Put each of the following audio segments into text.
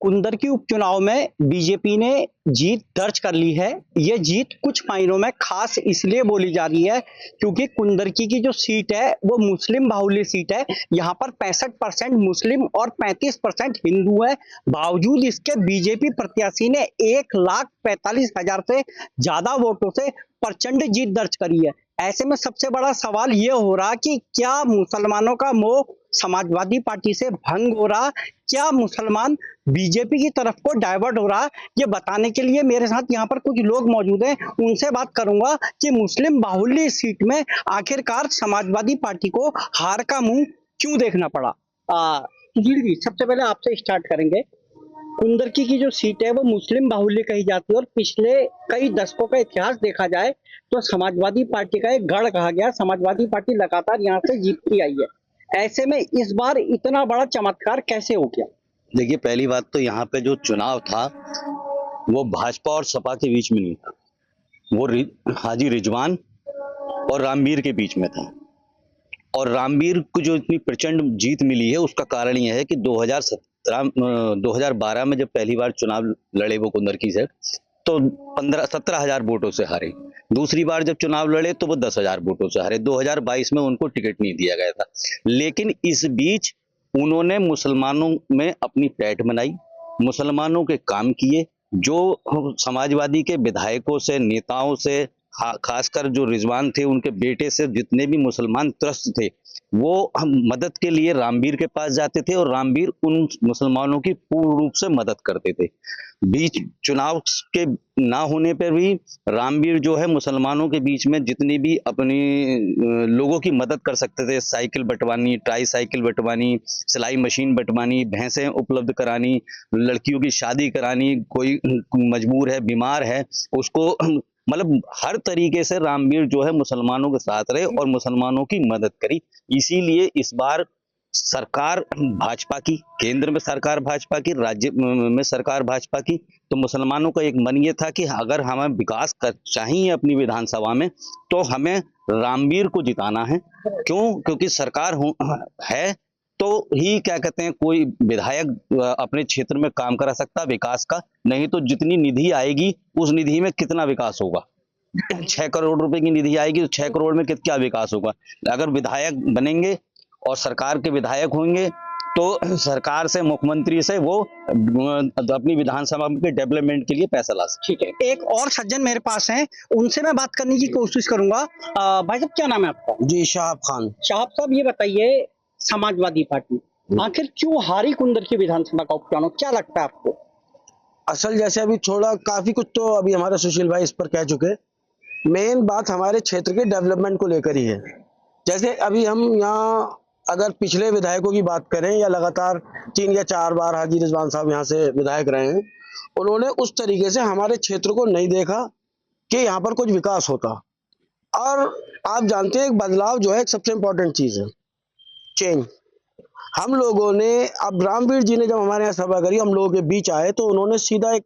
कुंदर की उपचुनाव में बीजेपी ने जीत दर्ज कर ली है। ये जीत कुछ मायनों में खास इसलिए बोली जा रही है क्योंकि कुंदरकी की जो सीट है वो मुस्लिम बाहुल्य सीट है। यहाँ पर 65% मुस्लिम और 35% हिंदू है। बावजूद इसके बीजेपी प्रत्याशी ने 1,45,000 से ज्यादा वोटों से प्रचंड जीत दर्ज करी है। ऐसे में सबसे बड़ा सवाल ये हो रहा कि क्या मुसलमानों का मोह समाजवादी पार्टी से भंग हो रहा, क्या मुसलमान बीजेपी की तरफ को डाइवर्ट हो रहा। ये बताने के लिए मेरे साथ यहाँ पर कुछ लोग मौजूद हैं, उनसे बात करूंगा कि मुस्लिम बाहुल्य सीट में आखिरकार समाजवादी पार्टी को हार का मुंह क्यों देखना पड़ा। सुधीर जी, सबसे पहले आपसे स्टार्ट करेंगे। कुंदरकी की जो सीट है वो मुस्लिम बाहुल्य कही जाती है और पिछले कई दशकों का इतिहास देखा जाए तो समाजवादी पार्टी का एक गढ़ कहा गया। समाजवादी पार्टी लगातार यहाँ से जीतती आई है। ऐसे में इस बार इतना बड़ा चमत्कार कैसे हो गया? देखिए, पहली बात तो यहाँ पे जो चुनाव था वो भाजपा और सपा के बीच में नहीं था, वो हाजी रिजवान और रामवीर के बीच में था। और रामवीर को जो इतनी प्रचंड जीत मिली है उसका कारण यह है कि 2012 में जब पहली बार चुनाव लड़े वो कुंदरकी से, तो 17,000 वोटों से हारे। दूसरी बार जब चुनाव लड़े तो वो 10,000 वोटों से हारे। 2022 में उनको टिकट नहीं दिया गया था, लेकिन इस बीच उन्होंने मुसलमानों में अपनी पैठ बनाई, मुसलमानों के काम किए। जो समाजवादी के विधायकों से, नेताओं से, खासकर जो रिजवान थे उनके बेटे से जितने भी मुसलमान त्रस्त थे वो मदद के लिए रामवीर के पास जाते थे और रामवीर उन मुसलमानों की पूर्ण रूप से मदद करते थे। बीच चुनाव के ना होने पर भी रामवीर जो है मुसलमानों के बीच में जितनी भी अपनी लोगों की मदद कर सकते थे, साइकिल बंटवानी, ट्राई साइकिल बंटवानी, सिलाई मशीन बंटवानी, भैंसें उपलब्ध करानी, लड़कियों की शादी करानी, कोई मजबूर है, बीमार है, उसको मतलब हर तरीके से रामवीर जो है मुसलमानों के साथ रहे और मुसलमानों की मदद करी। इसीलिए इस बार सरकार भाजपा की, केंद्र में सरकार भाजपा की, राज्य में सरकार भाजपा की, तो मुसलमानों का एक मन ये था कि अगर हमें विकास कर चाहिए अपनी विधानसभा में तो हमें रामवीर को जिताना है। क्यों? क्योंकि सरकार है तो ही क्या कहते हैं कोई विधायक अपने क्षेत्र में काम करा सकता विकास का, नहीं तो जितनी निधि आएगी उस निधि में कितना विकास होगा। 6 करोड़ रुपए की निधि आएगी तो 6 करोड़ में क्या विकास होगा। अगर विधायक बनेंगे और सरकार के विधायक होंगे तो सरकार से, मुख्यमंत्री से वो अपनी विधानसभा के डेवलपमेंट के लिए पैसा ला सकते। ठीक है, एक और सज्जन मेरे पास हैं, उनसे मैं बात करने की कोशिश करूंगा। भाई साहब, क्या नाम है आपका? जी, शाहब खान। शाहब साहब, ये बताइए, समाजवादी पार्टी आखिर क्यों हारी कुंदरकी विधानसभा का उपचुनाव, क्या लगता है आपको? असल जैसे अभी थोड़ा काफी कुछ तो अभी हमारे सुशील भाई इस पर कह चुके। मेन बात हमारे क्षेत्र के डेवलपमेंट को लेकर ही है। जैसे अभी हम यहाँ अगर पिछले विधायकों की बात करें या लगातार 3 या 4 बार हाजी रिजवान साहब यहाँ से विधायक रहे हैं, उन्होंने उस तरीके से हमारे क्षेत्र को नहीं देखा कि यहाँ पर कुछ विकास होता। और आप जानते हैं एक बदलाव जो है एक सबसे इम्पोर्टेंट चीज है, चेंज। हम लोगों ने, अब रामवीर जी ने जब हमारे यहाँ सभा करी, हम लोगों के बीच आए तो उन्होंने सीधा एक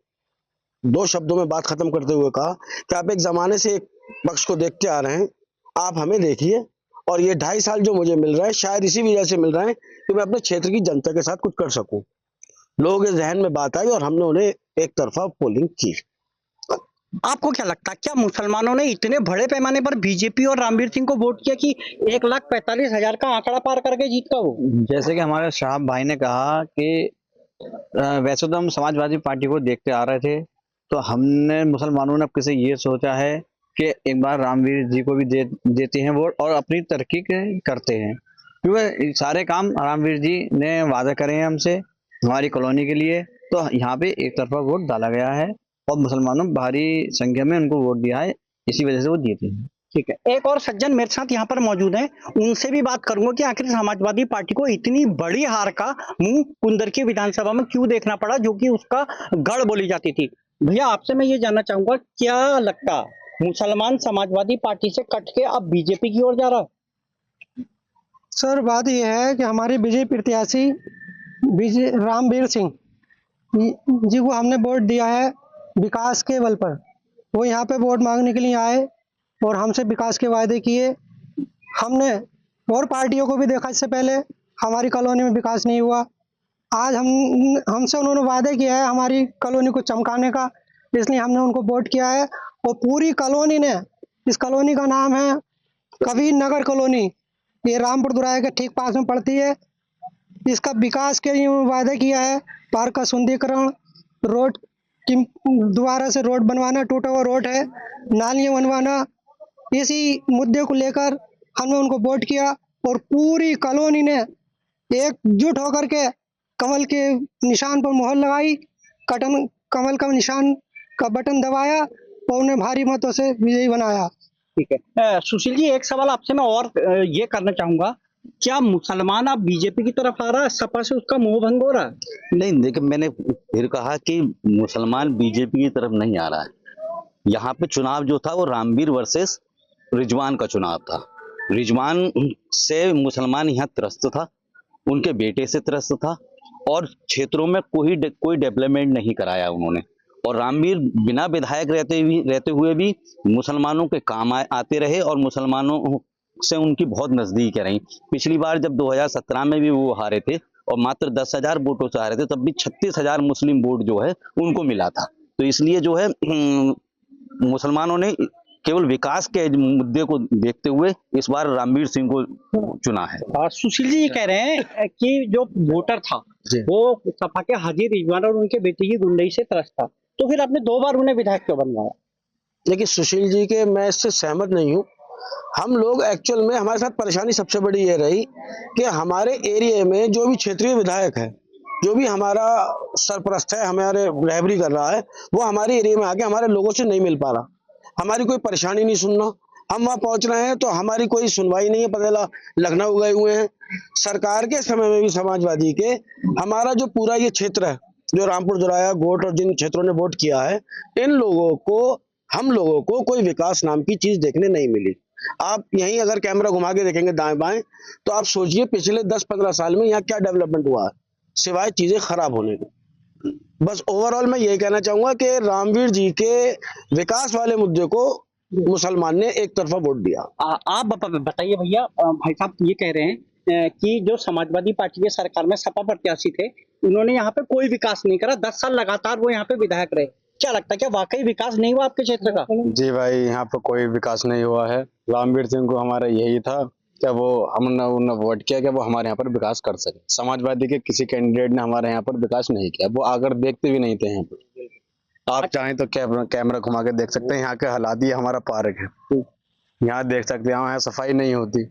2 शब्दों में बात खत्म करते हुए कहा कि आप एक जमाने से एक पक्ष को देखते आ रहे हैं, आप हमें देखिए और ये 2.5 साल जो मुझे मिल रहा है शायद इसी वजह से मिल रहा है कि मैं अपने क्षेत्र की जनता के साथ कुछ कर सकूं। लोगों के जहन में बात आई और हमने उन्हें एक तरफा पोलिंग की। आपको क्या लगता है, क्या मुसलमानों ने इतने बड़े पैमाने पर बीजेपी और रामवीर सिंह को वोट किया कि 1,45,000 का आंकड़ा पार करके जीत का वो? जैसे कि हमारे साहब भाई ने कहा कि वैसे तो हम समाजवादी पार्टी को देखते आ रहे थे, तो हमने मुसलमानों ने किसी ये सोचा है कि एक बार रामवीर जी को भी देते हैं वोट और अपनी तरक्की करते हैं, क्योंकि सारे काम रामवीर जी ने वादा करे हैं हमसे हमारी कॉलोनी के लिए। तो यहाँ पे एक तरफा वोट डाला गया है और मुसलमानों भारी संख्या में उनको वोट दिया है, इसी वजह से वो जीते हैं। ठीक है, एक और सज्जन मेरे साथ यहाँ पर मौजूद हैं, उनसे भी बात करूंगा कि आखिर समाजवादी पार्टी को इतनी बड़ी हार का मुंह कुंदरकी विधानसभा में क्यों देखना पड़ा, जो कि उसका गढ़ बोली जाती थी। भैया, आपसे मैं ये जानना चाहूंगा, क्या लगता मुसलमान समाजवादी पार्टी से कट के अब बीजेपी की ओर जा रहा है? सर, बात यह है कि हमारे बीजेपी प्रत्याशी रामवीर सिंह जी को हमने वोट दिया है विकास के बल पर। वो यहाँ पे वोट मांगने के लिए आए और हमसे विकास के वायदे किए। हमने और पार्टियों को भी देखा, इससे पहले हमारी कॉलोनी में विकास नहीं हुआ। आज हमसे उन्होंने वादे किया है हमारी कॉलोनी को चमकाने का, इसलिए हमने उनको वोट किया है। और पूरी कॉलोनी ने, इस कॉलोनी का नाम है कबीर नगर कॉलोनी, ये रामपुर दुराया के ठीक पास में पड़ती है। इसका विकास के लिए वादा किया है, पार्क का सुंदरीकरण, रोड की दोबारा से रोड बनवाना, टूटा हुआ रोड है, नालियां बनवाना, इसी मुद्दे को लेकर हमने उनको वोट किया। और पूरी कॉलोनी ने एकजुट होकर के कमल के निशान पर मोहर लगाई, कमल का निशान का बटन दबाया और उन्हें भारी मतों से विजयी बनाया। ठीक है। सुशील जी, एक सवाल आपसे मैं और ये करना चाहूंगा, क्या मुसलमान अब बीजेपी की तरफ आ रहा है, सपा से उसका मोह भंग हो रहा है? नहीं, देखिए मैंने फिर कहा कि मुसलमान बीजेपी की तरफ नहीं आ रहा है। यहाँ पे चुनाव जो था वो रामवीर वर्सेस रिजवान का चुनाव था। रिजवान से मुसलमान यहाँ त्रस्त था, उनके बेटे से त्रस्त था, और क्षेत्रों में कोई डेवलपमेंट नहीं कराया उन्होंने। और रामवीर बिना विधायक रहते हुए भी मुसलमानों के काम आते रहे और मुसलमानों से उनकी बहुत नजदीक रही। पिछली बार जब 2017 में भी वो हारे थे और मात्र 10,000 वोटों से हारे थे, तब भी 36,000 मुस्लिम वोट जो है उनको मिला था। तो इसलिए जो है मुसलमानों ने केवल विकास के मुद्दे को देखते हुए इस बार रामवीर सिंह को चुना है। सुशील जी ये कह रहे हैं कि जो वोटर था वो सपा के हाजी रिजवान और उनके बेटे की गुंडई से त्रस्त था, तो फिर आपने 2 बार उन्हें विधायक क्यों बनवाया? लेकिन सुशील जी के मैं इससे सहमत नहीं हूँ। हम लोग एक्चुअल में, हमारे साथ परेशानी सबसे बड़ी ये रही कि हमारे एरिया में जो भी क्षेत्रीय विधायक है, जो भी हमारा सरपरस्त है, हमारे रहबरी कर रहा है, वो हमारे एरिया में आके हमारे लोगों से नहीं मिल पा रहा। हमारी कोई परेशानी नहीं सुनना, हम वहाँ पहुंच रहे हैं तो हमारी कोई सुनवाई नहीं है। पता चला लखनऊ गए हुए हैं। सरकार के समय में भी समाजवादी के हमारा जो पूरा ये क्षेत्र है, जो रामपुर दुराया गोट और जिन क्षेत्रों ने वोट किया है, इन लोगों को, हम लोगों को कोई विकास नाम की चीज देखने नहीं मिली। आप यहीं अगर कैमरा घुमा के देखेंगे दाएं बाएं, तो आप सोचिए पिछले 10-15 साल में यहाँ क्या डेवलपमेंट हुआ है, सिवाय चीजें खराब होने के। बस ओवरऑल मैं ये कहना चाहूंगा कि रामवीर जी के विकास वाले मुद्दे को मुसलमान ने एक तरफा वोट दिया। आप बताइए भैया, भाई साहब ये कह रहे हैं कि जो समाजवादी पार्टी के सरकार में सपा प्रत्याशी थे, उन्होंने यहाँ पे कोई विकास नहीं करा, 10 साल लगातार वो यहाँ पे विधायक रहे। क्या लगता है, क्या वाकई विकास नहीं हुआ आपके क्षेत्र का? जी भाई, यहाँ पर कोई विकास नहीं हुआ है। रामवीर सिंह को हमारा यही था कि वो हमने उन्हें वोट किया कि वो हमारे यहाँ पर विकास कर सके। समाजवादी के किसी कैंडिडेट ने हमारे यहाँ पर विकास नहीं किया, वो आकर देखते भी नहीं थे यहाँ पर। आप चाहें तो कैमरा घुमा के देख सकते हैं यहाँ के हालात। ये हमारा पार्क है, यहाँ देख सकते हैं, यहाँ सफाई नहीं होती,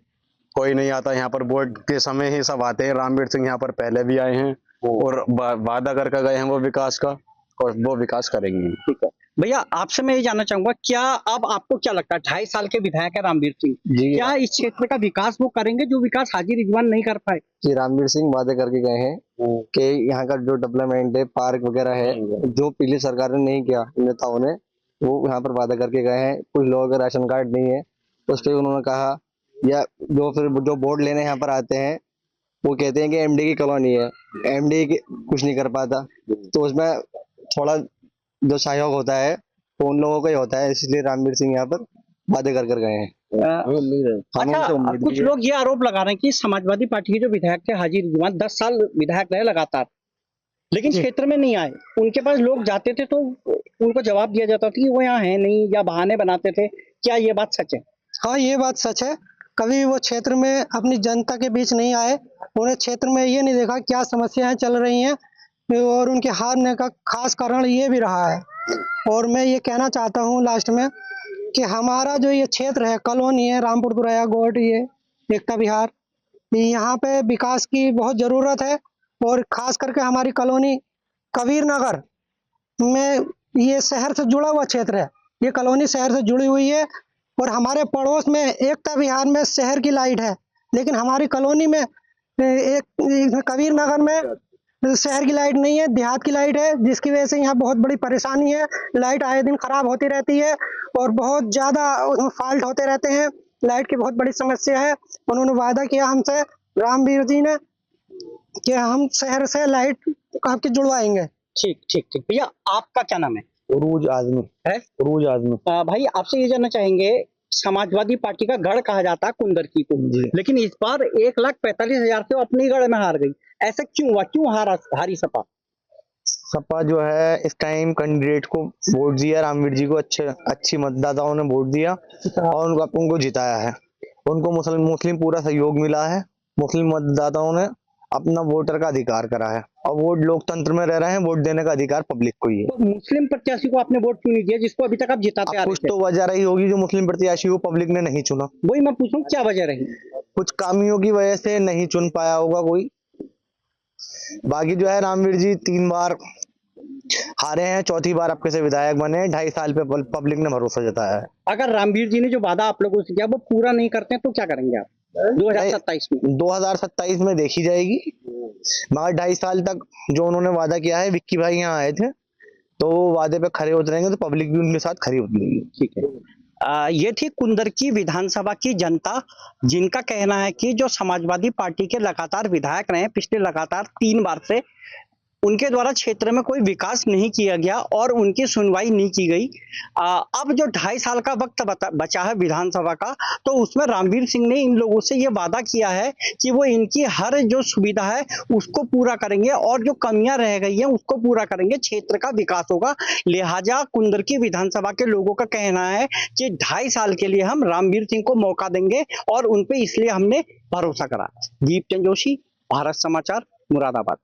कोई नहीं आता यहाँ पर। वोट के समय ही सब आते हैं। रामवीर सिंह यहाँ पर पहले भी आए हैं और वादा करके गए हैं वो विकास का, और वो विकास करेंगे। ठीक है भैया, आपसे मैं ये जानना चाहूंगा, क्या अब आपको क्या लगता है, 2.5 साल के विधायक है रामवीर सिंह, क्या इस क्षेत्र का विकास वो करेंगे जो विकास हाजी रिजवान नहीं कर पाए? कि रामवीर सिंह वादे करके गए हैं कि यहाँ का जो डेवलपमेंट है, पार्क वगैरह है, जो पिछली सरकार ने नहीं किया नेताओं ने, वो यहाँ पर वादा करके गए हैं। कुछ लोगों का राशन कार्ड नहीं है, उस पर उन्होंने कहा, या जो बोर्ड लेने यहाँ पर आते हैं वो कहते हैं कि एमडी की कॉलोनी है, एमडी कुछ नहीं कर पाता। तो उसमें थोड़ा जो सहयोग होता है वो उन लोगों का ही होता है, इसलिए रामवीर सिंह यहाँ पर वादे कर गए हैं। अच्छा, कुछ लोग ये आरोप लगा रहे हैं कि समाजवादी पार्टी के जो विधायक थे हाजी रिजवान 10 साल विधायक रहे लगातार, लेकिन क्षेत्र में नहीं आए। उनके पास लोग जाते थे तो उनको जवाब दिया जाता था कि वो यहाँ है नहीं, या बहाने बनाते थे। क्या ये बात सच है? हाँ, ये बात सच है। कभी वो क्षेत्र में अपनी जनता के बीच नहीं आए, उन्हें क्षेत्र में ये नहीं देखा क्या समस्याएं चल रही हैं, और उनके हारने का खास कारण ये भी रहा है। और मैं ये कहना चाहता हूँ लास्ट में कि हमारा जो ये क्षेत्र है, कॉलोनी है रामपुर दुराया गोट, ये एकता विहार, यहाँ पे विकास की बहुत ज़रूरत है। और खास करके हमारी कॉलोनी कबीर नगर में, ये शहर से जुड़ा हुआ क्षेत्र है, ये कॉलोनी शहर से जुड़ी हुई है। और हमारे पड़ोस में एकता विहार में शहर की लाइट है, लेकिन हमारी कॉलोनी में एक कबीर नगर में शहर की लाइट नहीं है, देहात की लाइट है, जिसकी वजह से यहाँ बहुत बड़ी परेशानी है। लाइट आए दिन खराब होती रहती है और बहुत ज़्यादा उसमें फॉल्ट होते रहते हैं। लाइट की बहुत बड़ी समस्या है। उन्होंने वादा किया हमसे, रामवीर जी ने, कि हम शहर से लाइट आपकी जुड़वाएंगे। ठीक ठीक ठीक। भैया, आपका क्या नाम है? उरूज आजमी है? उरूज आजमी। भाई, आपसे ये जानना चाहेंगे, समाजवादी पार्टी का गढ़ कहा जाता है कुंदरकी को, लेकिन इस बार 1,45,000 से वो अपनी गढ़ में हार गई। ऐसा क्यों हुआ, क्यों हारी सपा? सपा जो है इस टाइम कैंडिडेट को वोट दिया, रामवीर जी को अच्छी मतदाताओं ने वोट दिया और उनको जिताया है। उनको मुस्लिम पूरा सहयोग मिला है। मुस्लिम मतदाताओं ने अपना वोटर का अधिकार करा है और वोट लोकतंत्र में रह रहे हैं, वोट देने का अधिकार पब्लिक को ही है। तो मुस्लिम प्रत्याशी को आपने वोट क्यों नहीं दिया, जिसको अभी तक आप जिताते आ अब रहे कुछ थे? तो वजह रही होगी जो मुस्लिम प्रत्याशी को पब्लिक ने नहीं चुना। वही मैं पूछ रहा हूँ, क्या वजह रही? कुछ खामियों की वजह से नहीं चुन पाया होगा कोई। बाकी जो है रामवीर जी 3 बार हारे हैं, चौथी बार आपके से विधायक बने, 2.5 साल पे पब्लिक ने भरोसा जताया है। अगर रामवीर जी ने जो वादा आप लोगों से किया वो पूरा नहीं करते हैं तो क्या करेंगे आप 2027 में? 2027 में देखी जाएगी, मगर 2.5 साल तक जो उन्होंने वादा किया है, विक्की भाई यहाँ आए थे तो वो वादे पे खरे उतरेंगे तो पब्लिक भी उनके साथ खरी उतरेगी। ठीक है। ये थी कुंदरकी विधानसभा की जनता, जिनका कहना है कि जो समाजवादी पार्टी के लगातार विधायक रहे पिछले लगातार 3 बार से, उनके द्वारा क्षेत्र में कोई विकास नहीं किया गया और उनकी सुनवाई नहीं की गई। अब जो 2.5 साल का वक्त बचा है विधानसभा का, तो उसमें रामवीर सिंह ने इन लोगों से ये वादा किया है कि वो इनकी हर जो सुविधा है उसको पूरा करेंगे और जो कमियां रह गई हैं उसको पूरा करेंगे, क्षेत्र का विकास होगा। लिहाजा कुंदरकी विधानसभा के लोगों का कहना है कि 2.5 साल के लिए हम रामवीर सिंह को मौका देंगे और उन पे इसलिए हमने भरोसा करा। दीपचंद जोशी, भारत समाचार, मुरादाबाद।